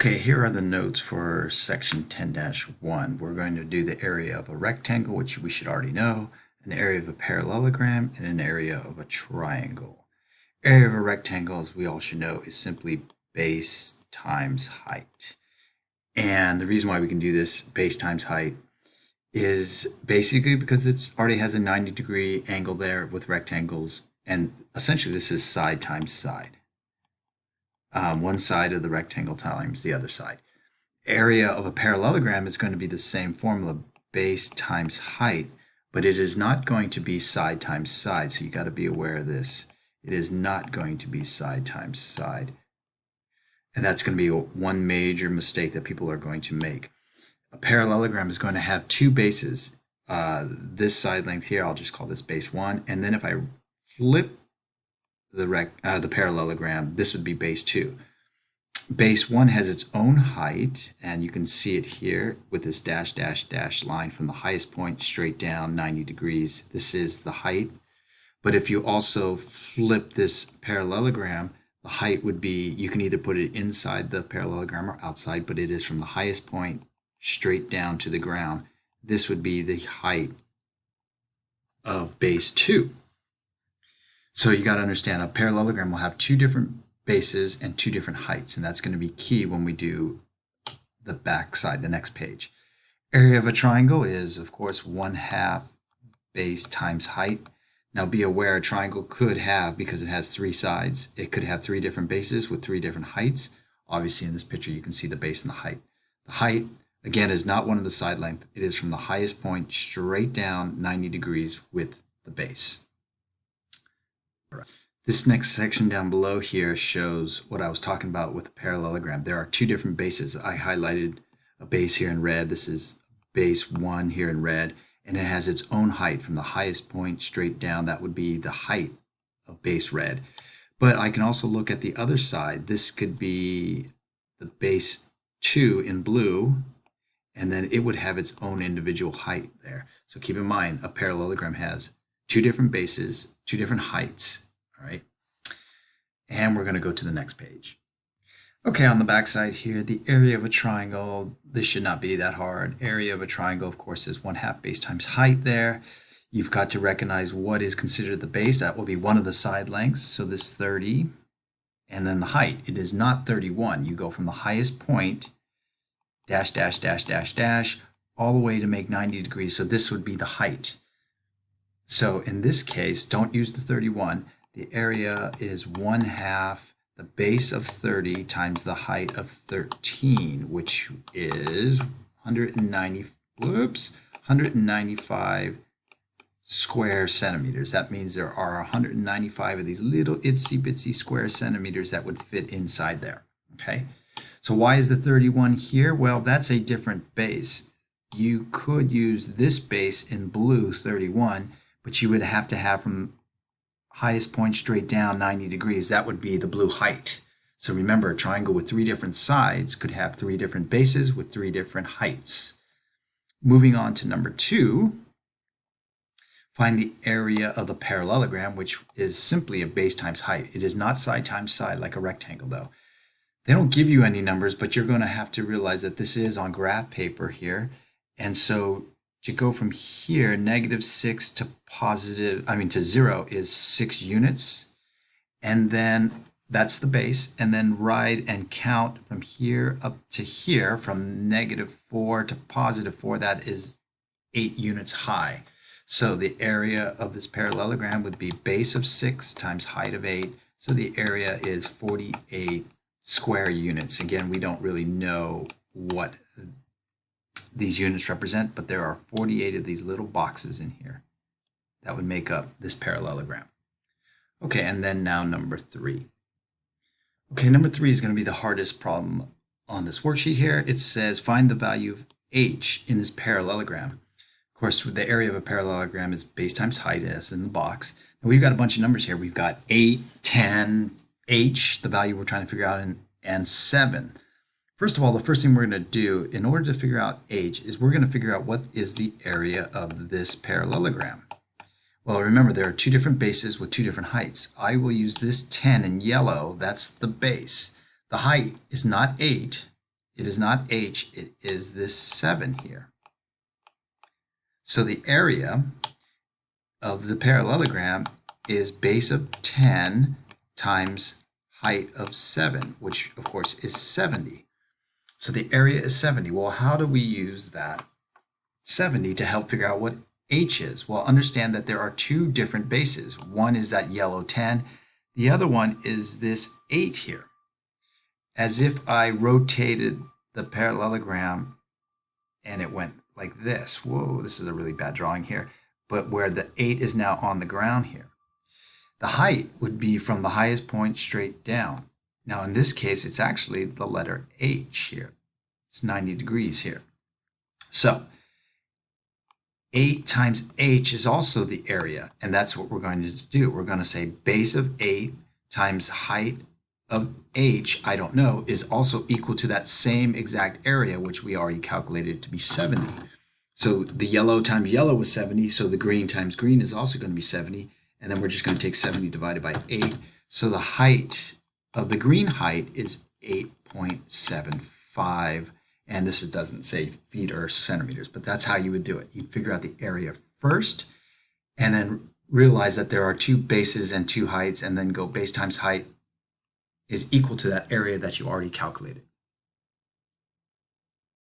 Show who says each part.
Speaker 1: Okay, here are the notes for section 10-1. We're going to do the area of a rectangle, which we should already know, an area of a parallelogram, and an area of a triangle. Area of a rectangle, as we all should know, is simply base times height. And the reason why we can do this base times height is basically because it already has a 90-degree angle there with rectangles, and essentially this is side times side. One side of the rectangle times the other side. Area of a parallelogram is going to be the same formula, base times height, but it is not going to be side times side, so you got to be aware of this. It is not going to be side times side. And that's going to be one major mistake that people are going to make. A parallelogram is going to have two bases. This side length here, I'll just call this base 1, and then if I flip the parallelogram, this would be base 2. Base 1 has its own height, and you can see it here with this dash dash dash line from the highest point straight down 90 degrees. This is the height. But if you also flip this parallelogram, the height would be, you can either put it inside the parallelogram or outside, but it is from the highest point straight down to the ground. This would be the height of base 2. So you got to understand, a parallelogram will have two different bases and two different heights, and that's going to be key when we do the back side, the next page. Area of a triangle is, of course, 1/2 base times height. Now be aware, a triangle could have, because it has three sides, it could have three different bases with three different heights. Obviously in this picture you can see the base and the height. The height, again, is not one of the side length. It is from the highest point straight down 90 degrees with the base. This next section down below here shows what I was talking about with the parallelogram. There are two different bases. I highlighted a base here in red. This is base 1 here in red, and it has its own height from the highest point straight down. That would be the height of base red. But I can also look at the other side. This could be the base 2 in blue, and then it would have its own individual height there. So keep in mind, a parallelogram has two different bases, two different heights. All right, and we're going to go to the next page. Okay, on the back side here, the area of a triangle, this should not be that hard. Area of a triangle, of course, is 1/2 base times height there. You've got to recognize what is considered the base. That will be one of the side lengths, so this 30, and then the height. It is not 31. You go from the highest point, dash, dash, dash, dash, dash, all the way to make 90 degrees, so this would be the height. So in this case, don't use the 31. The area is 1/2 the base of 30 times the height of 13, which is 195 square centimeters. That means there are 195 of these little itsy bitsy square centimeters that would fit inside there. Okay, so why is the 31 here? Well, that's a different base. You could use this base in blue, 31, but you would have to have from highest point straight down 90 degrees. That would be the blue height. So remember, a triangle with three different sides could have three different bases with three different heights. Moving on to number 2, find the area of the parallelogram, which is simply a base times height. It is not side times side like a rectangle though. They don't give you any numbers, but you're going to have to realize that this is on graph paper here. And so to go from here, -6 to 0 is 6 units. And then that's the base. And then write and count from here up to here, from -4 to +4, that is 8 units high. So the area of this parallelogram would be base of 6 times height of 8. So the area is 48 square units. Again, we don't really know what these units represent, but there are 48 of these little boxes in here that would make up this parallelogram. Okay, and then now number 3. Okay, number 3 is going to be the hardest problem on this worksheet here. It says find the value of h in this parallelogram. Of course, the area of a parallelogram is base times height, as in the box. And we've got a bunch of numbers here. We've got 8, 10, h, the value we're trying to figure out, and 7. First of all, the first thing we're going to do in order to figure out h is we're going to figure out what is the area of this parallelogram. Well, remember, there are two different bases with two different heights. I will use this 10 in yellow. That's the base. The height is not 8. It is not h, it is this 7 here. So the area of the parallelogram is base of 10 times height of 7, which of course is 70. So the area is 70. Well, how do we use that 70 to help figure out what h is? Well, understand that there are two different bases. One is that yellow 10. The other one is this 8 here. As if I rotated the parallelogram and it went like this. Whoa, this is a really bad drawing here. But where the 8 is now on the ground here. The height would be from the highest point straight down. Now in this case, it's actually the letter h here. It's 90 degrees here. So 8 times h is also the area, and that's what we're going to do. We're going to say base of 8 times height of h, I don't know, is also equal to that same exact area, which we already calculated to be 70. So the yellow times yellow was 70, so the green times green is also going to be 70, and then we're just going to take 70 divided by 8. So the height of the green height is 8.75, and this doesn't say feet or centimeters, but that's how you would do it. You'd figure out the area first, and then realize that there are two bases and two heights, and then go base times height is equal to that area that you already calculated.